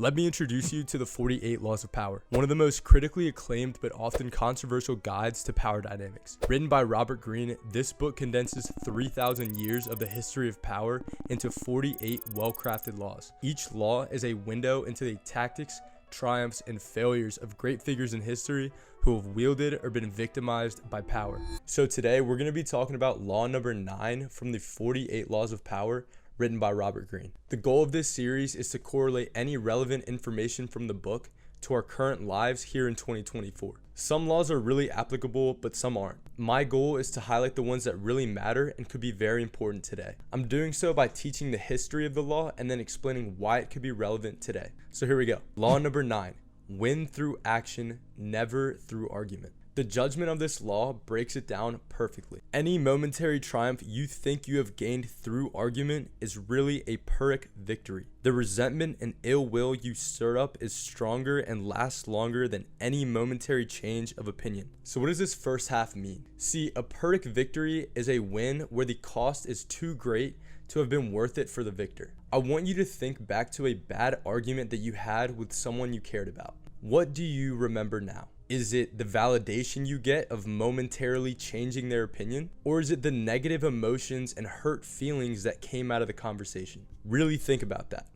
Let me introduce you to the 48 Laws of Power, one of the most critically acclaimed but often controversial guides to power dynamics. Written by Robert Greene, this book condenses 3,000 years of the history of power into 48 well-crafted laws. Each law is a window into the tactics, triumphs, and failures of great figures in history who have wielded or been victimized by power. So today we're going to be talking about law number 9 from the 48 Laws of Power, written by Robert Greene. The goal of this series is to correlate any relevant information from the book to our current lives here in 2024. Some laws are really applicable, but some aren't. My goal is to highlight the ones that really matter and could be very important today. I'm doing so by teaching the history of the law and then explaining why it could be relevant today. So here we go. Law number 9, win through action, never through argument. The judgment of this law breaks it down perfectly. Any momentary triumph you think you have gained through argument is really a Pyrrhic victory. The resentment and ill will you stir up is stronger and lasts longer than any momentary change of opinion. So what does this first half mean? See, a Pyrrhic victory is a win where the cost is too great to have been worth it for the victor. I want you to think back to a bad argument that you had with someone you cared about. What do you remember now? Is it the validation you get of momentarily changing their opinion? Or is it the negative emotions and hurt feelings that came out of the conversation? Really think about that.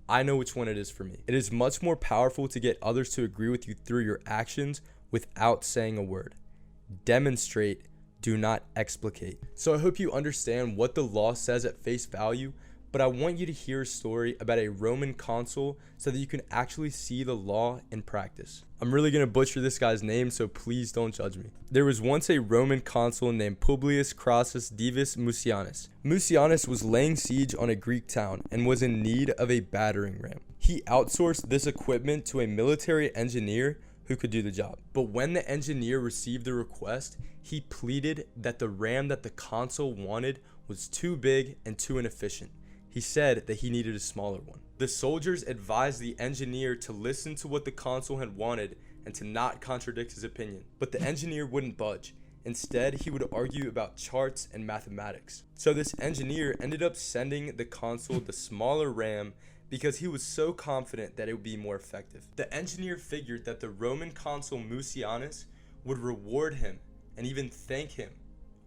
I know which one it is for me. It is much more powerful to get others to agree with you through your actions without saying a word. Demonstrate, do not explicate. So I hope you understand what the law says at face value, but I want you to hear a story about a Roman consul so that you can actually see the law in practice. I'm really going to butcher this guy's name, so please don't judge me. There was once a Roman consul named Publius Crassus Divis Mucianus. Mucianus was laying siege on a Greek town and was in need of a battering ram. He outsourced this equipment to a military engineer who could do the job. But when the engineer received the request, he pleaded that the ram that the consul wanted was too big and too inefficient. He said that he needed a smaller one. The soldiers advised the engineer to listen to what the consul had wanted and to not contradict his opinion. But the engineer wouldn't budge. Instead, he would argue about charts and mathematics. So this engineer ended up sending the consul the smaller ram because he was so confident that it would be more effective. The engineer figured that the Roman consul Mucianus would reward him and even thank him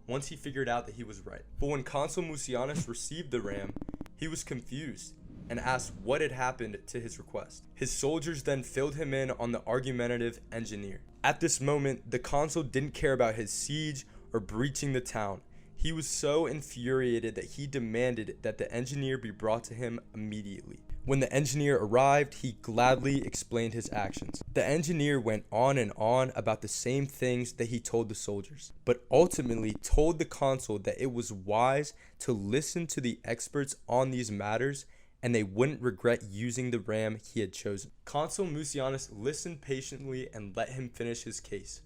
once he figured out that he was right. But when Consul Mucianus received the ram, he was confused and asked what had happened to his request. His soldiers then filled him in on the argumentative engineer. At this moment, the consul didn't care about his siege or breaching the town. He was so infuriated that he demanded that the engineer be brought to him immediately. When the engineer arrived, he gladly explained his actions. The engineer went on and on about the same things that he told the soldiers, but ultimately told the consul that it was wise to listen to the experts on these matters and they wouldn't regret using the ram he had chosen. Consul Mucianus listened patiently and let him finish his case,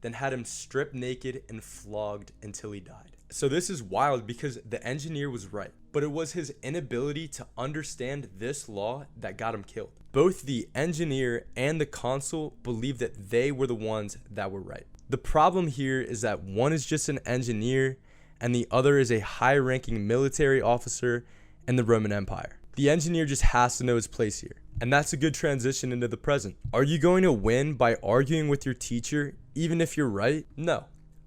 then had him stripped naked and flogged until he died. So this is wild because the engineer was right, but it was his inability to understand this law that got him killed. Both the engineer and the consul believed that they were the ones that were right. The problem here is that one is just an engineer and the other is a high-ranking military officer in the Roman Empire. The engineer just has to know his place here. And that's a good transition into the present. Are you going to win by arguing with your teacher even if you're right? No.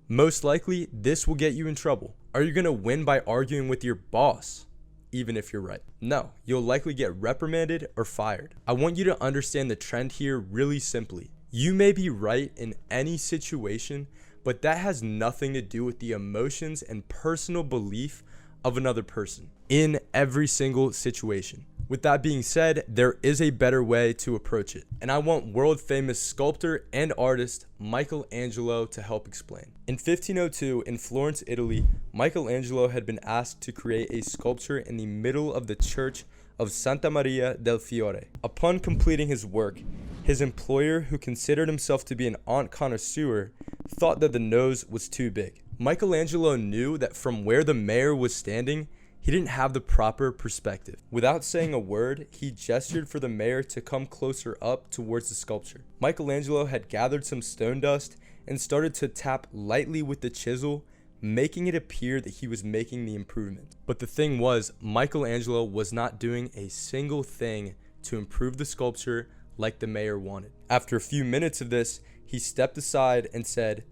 Most likely, this will get you in trouble. Are you going to win by arguing with your boss, even if you're right? No, you'll likely get reprimanded or fired. I want you to understand the trend here really simply. You may be right in any situation, but that has nothing to do with the emotions and personal belief of another person in every single situation. With that being said, there is a better way to approach it, and I want world famous sculptor and artist Michelangelo to help explain. In 1502 in Florence, Italy, Michelangelo had been asked to create a sculpture in the middle of the church of Santa Maria del Fiore. Upon completing his work, his employer, who considered himself to be an art connoisseur, thought that the nose was too big. Michelangelo knew that from where the mayor was standing, he didn't have the proper perspective. Without saying a word, he gestured for the mayor to come closer up towards the sculpture. Michelangelo had gathered some stone dust and started to tap lightly with the chisel, making it appear that he was making the improvement. But the thing was, Michelangelo was not doing a single thing to improve the sculpture like the mayor wanted. After a few minutes of this, he stepped aside and said,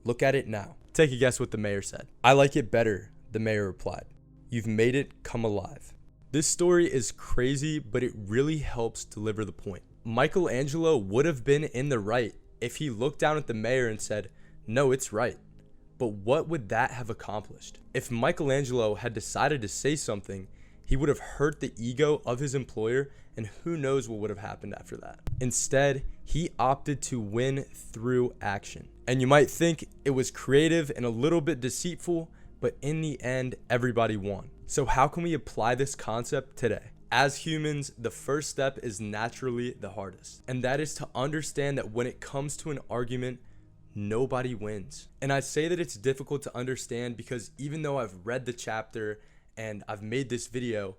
"Look at it now." Take a guess what the mayor said. "I like it better," the mayor replied. "You've made it come alive." This story is crazy, but it really helps deliver the point. Michelangelo would have been in the right if he looked down at the mayor and said, "No, it's right." But what would that have accomplished? If Michelangelo had decided to say something, he would have hurt the ego of his employer, and who knows what would have happened after that. Instead, he opted to win through action. And you might think it was creative and a little bit deceitful, but in the end, everybody won. So how can we apply this concept today? As humans, the first step is naturally the hardest, and that is to understand that when it comes to an argument, nobody wins. And I say that it's difficult to understand because even though I've read the chapter and I've made this video,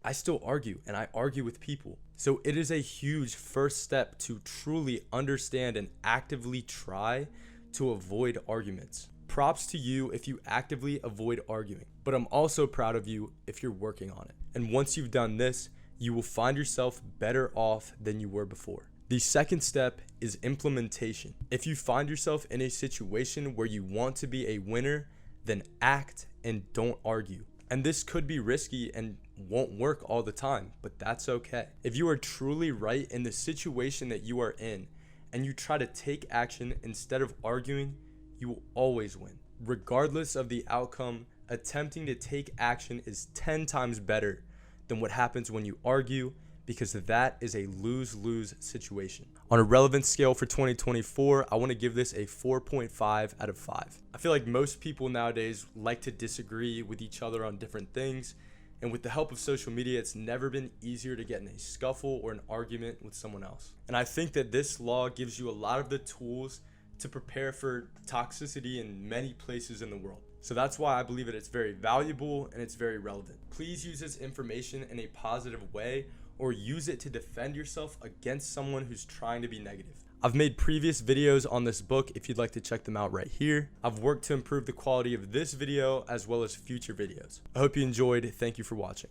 I still argue, and I argue with people. So it is a huge first step to truly understand and actively try to avoid arguments. Props to you if you actively avoid arguing, but I'm also proud of you if you're working on it. And once you've done this, you will find yourself better off than you were before. The second step is implementation. If you find yourself in a situation where you want to be a winner, then act and don't argue. And this could be risky and won't work all the time, but that's okay. If you are truly right in the situation that you are in and you try to take action instead of arguing, you will always win. Regardless of the outcome, attempting to take action is 10 times better than what happens when you argue, because that is a lose-lose situation. On a relevance scale for 2024, I want to give this a 4.5 out of 5. I feel like most people nowadays like to disagree with each other on different things, and with the help of social media, it's never been easier to get in a scuffle or an argument with someone else. And I think that this law gives you a lot of the tools to prepare for toxicity in many places in the world. So that's why I believe that it's very valuable and it's very relevant. Please use this information in a positive way, or use it to defend yourself against someone who's trying to be negative. I've made previous videos on this book if you'd like to check them out right here. I've worked to improve the quality of this video as well as future videos. I hope you enjoyed. Thank you for watching.